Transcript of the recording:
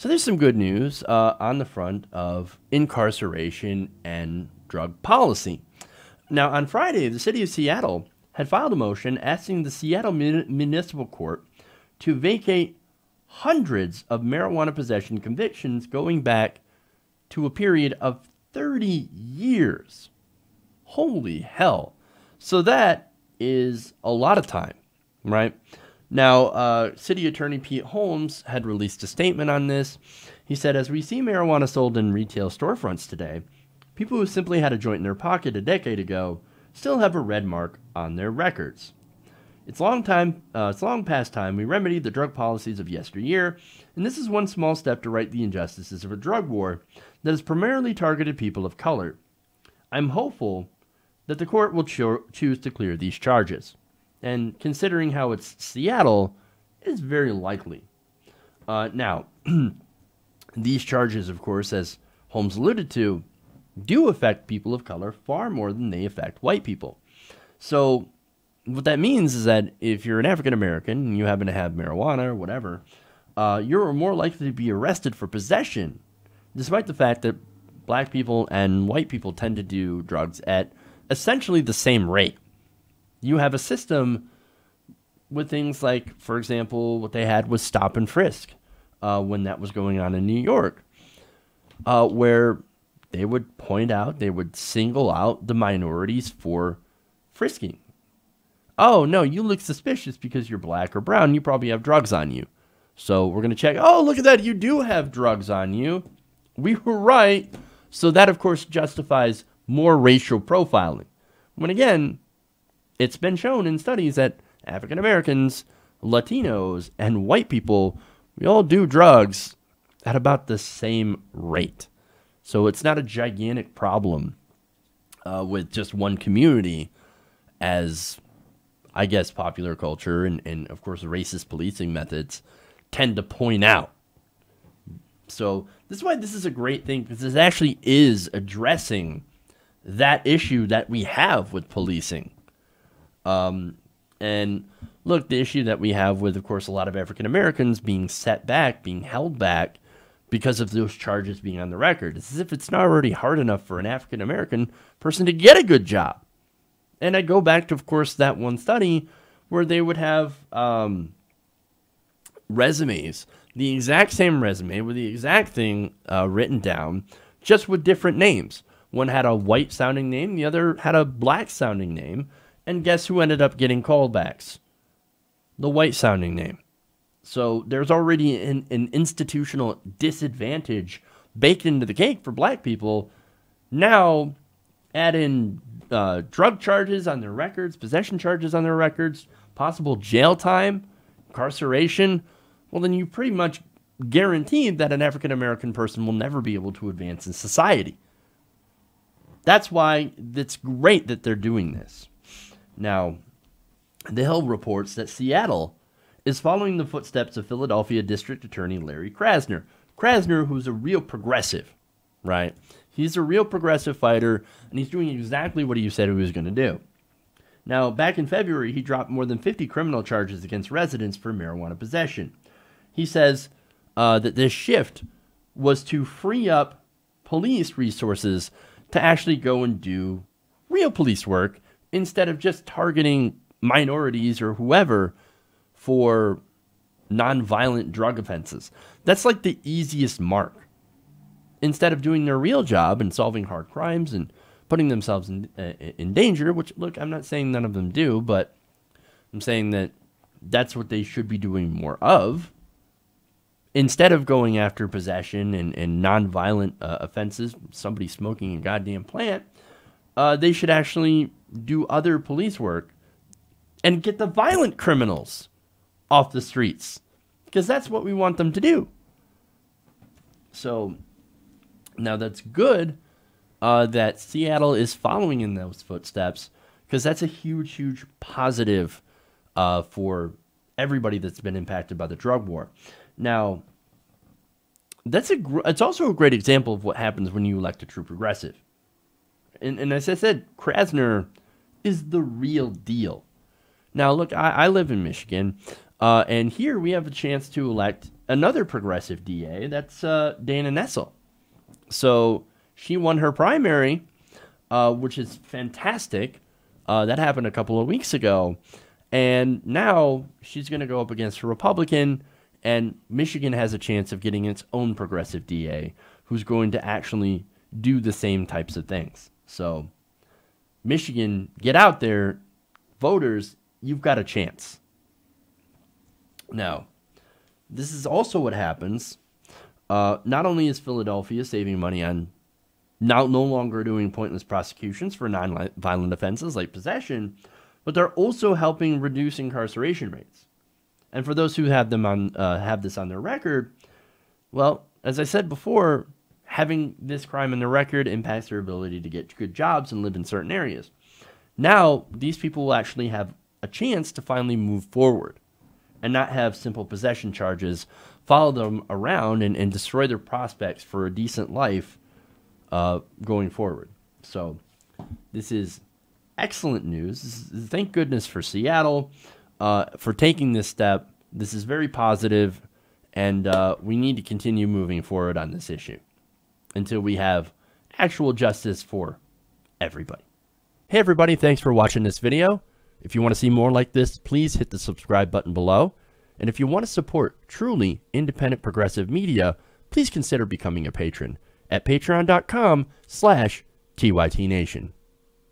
So there's some good news on the front of incarceration and drug policy. Now, on Friday, the city of Seattle had filed a motion asking the Seattle Municipal Court to vacate hundreds of marijuana possession convictions going back to a period of 30 years. Holy hell. So that is a lot of time, right? Now, City Attorney Pete Holmes had released a statement on this. He said, as we see marijuana sold in retail storefronts today, people who simply had a joint in their pocket a decade ago still have a red mark on their records. It's long past time we remedied the drug policies of yesteryear, and this is one small step to right the injustices of a drug war that has primarily targeted people of color. I'm hopeful that the court will choose to clear these charges, and considering how it's Seattle, it is very likely. Now, these charges, of course, as Holmes alluded to, do affect people of color far more than they affect white people. So what that means is that if you're an African American and you happen to have marijuana or whatever, you're more likely to be arrested for possession, despite the fact that black people and white people tend to do drugs at essentially the same rate. You have a system with things like, for example, what they had was stop and frisk when that was going on in New York, where they would point out, they would single out the minorities for frisking. Oh, no, you look suspicious because you're black or brown. You probably have drugs on you. So we're going to check. Oh, look at that. You do have drugs on you. We were right. So that, of course, justifies more racial profiling. When, again, it's been shown in studies that African Americans, Latinos, and white people, we all do drugs at about the same rate. So it's not a gigantic problem with just one community, as I guess popular culture and of course racist policing methods tend to point out. So this is why this is a great thing, because this actually is addressing that issue that we have with policing. And look, the issue that we have with, of course, a lot of African Americans being set back, being held back because of those charges being on the record. It's as if it's not already hard enough for an African American person to get a good job. And I go back to, of course, that one study where they would have resumes, the exact same resume with the exact thing written down, just with different names. One had a white-sounding name, the other had a black-sounding name, and guess who ended up getting callbacks? The white-sounding name. So there's already an institutional disadvantage baked into the cake for black people. Now, add in drug charges on their records, possession charges on their records, possible jail time, incarceration. Well, then you pretty much guaranteed that an African American person will never be able to advance in society. That's why it's great that they're doing this. Now, The Hill reports that Seattle is following the footsteps of Philadelphia District Attorney Larry Krasner. Krasner, who's a real progressive, right? He's a real progressive fighter, and he's doing exactly what he said he was going to do. Now, back in February, he dropped more than 50 criminal charges against residents for marijuana possession. He says that this shift was to free up police resources to actually go and do real police work instead of just targeting minorities or whoever for nonviolent drug offenses. That's like the easiest mark. Instead of doing their real job and solving hard crimes and putting themselves in danger, which, look, I'm not saying none of them do, but I'm saying that that's what they should be doing more of. Instead of going after possession and nonviolent offenses, somebody smoking a goddamn plant, they should actually do other police work and get the violent criminals off the streets, because that's what we want them to do. So now that's good that Seattle is following in those footsteps, because that's a huge, huge positive for everybody that's been impacted by the drug war. Now, it's also a great example of what happens when you elect a true progressive. And as I said, Krasner is the real deal. Now, look, I live in Michigan, and here we have a chance to elect another progressive DA. That's Dana Nessel. So she won her primary, which is fantastic. That happened a couple of weeks ago. And now she's going to go up against a Republican, and Michigan has a chance of getting its own progressive DA who's going to actually do the same types of things. So, Michigan, get out there. Voters, you've got a chance. Now, this is also what happens. Not only is Philadelphia saving money on no longer doing pointless prosecutions for non-violent offenses like possession, but they're also helping reduce incarceration rates. And for those who have this on their record, well, as I said before, having this crime in their record impacts their ability to get good jobs and live in certain areas. Now, these people will actually have a chance to finally move forward and not have simple possession charges follow them around and destroy their prospects for a decent life going forward. So this is excellent news. Thank goodness for Seattle for taking this step. This is very positive, and we need to continue moving forward on this issue until we have actual justice for everybody. Hey everybody, thanks for watching this video. If you want to see more like this, please hit the subscribe button below. And if you want to support truly independent progressive media, please consider becoming a patron at patreon.com/TYTNation.